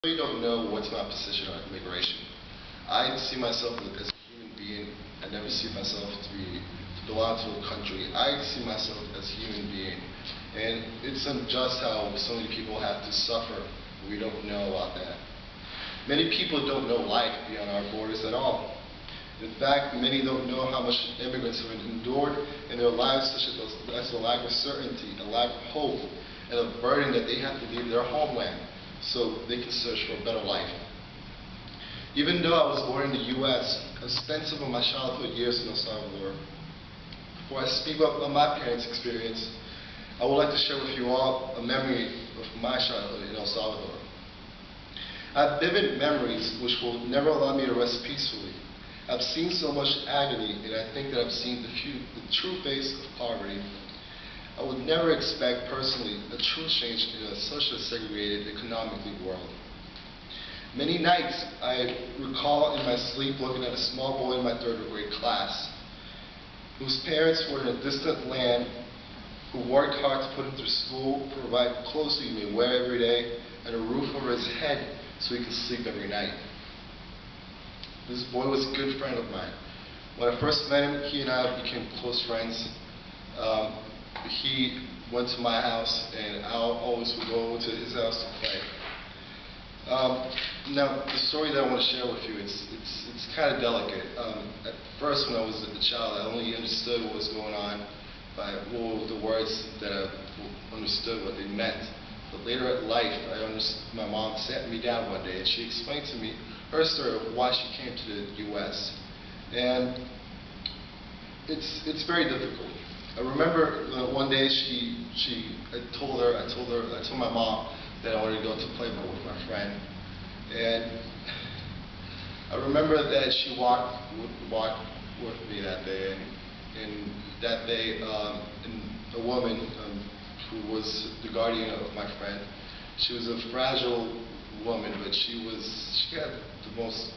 really don't know what's my position on immigration. I see myself as a human being. I never see myself to belong to a country. I see myself as a human being. And it's unjust how so many people have to suffer. We don't know about that. Many people don't know life beyond our borders at all. In fact, many don't know how much immigrants have endured in their lives, such as a lack of certainty, a lack of hope, and a burden that they have to leave their homeland so they can search for a better life. Even though I was born in the U.S., I spent some of my childhood years in El Salvador. Before I speak about my parents' experience, I would like to share with you all a memory of my childhood in El Salvador. I have vivid memories which will never allow me to rest peacefully. I've seen so much agony, and I think that I've seen the true face of poverty. I would never expect, personally, a true change in such a segregated, economically world. Many nights, I recall in my sleep looking at a small boy in my third grade class, whose parents were in a distant land, who worked hard to put him through school, provide clothes so he may wear every day, and a roof over his head so he could sleep every night. This boy was a good friend of mine. When I first met him, he and I became close friends. He went to my house, and I always would go to his house to play. Now, the story that I want to share with you, it's kind of delicate. At first, when I was a child, I only understood what was going on by the words that I understood what they meant. But later in life, my mom sat me down one day, and she explained to me her story of why she came to the U.S. And it's very difficult. I remember one day I told my mom that I wanted to go to Playboy with my friend, and I remember that she walked with me that day, and that day, a woman who was the guardian of my friend. She was a fragile woman, but she had the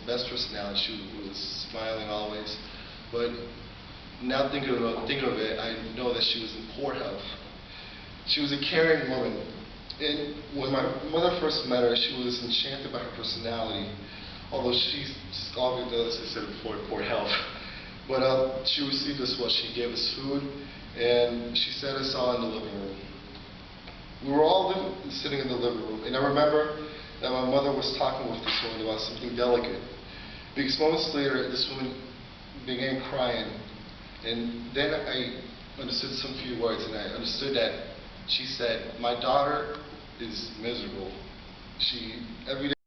best personality. She was smiling always, but now thinking of it, I know that she was in poor health. She was a caring woman, and when my mother first met her, she was enchanted by her personality, although she always does, as I said before, poor health. But she received us well. She gave us food, and she set us all in the living room. We were all sitting in the living room, and I remember that my mother was talking with this woman about something delicate. Because moments later, this woman began crying, and then I understood some few words, and I understood that she said, "My daughter is miserable. Every day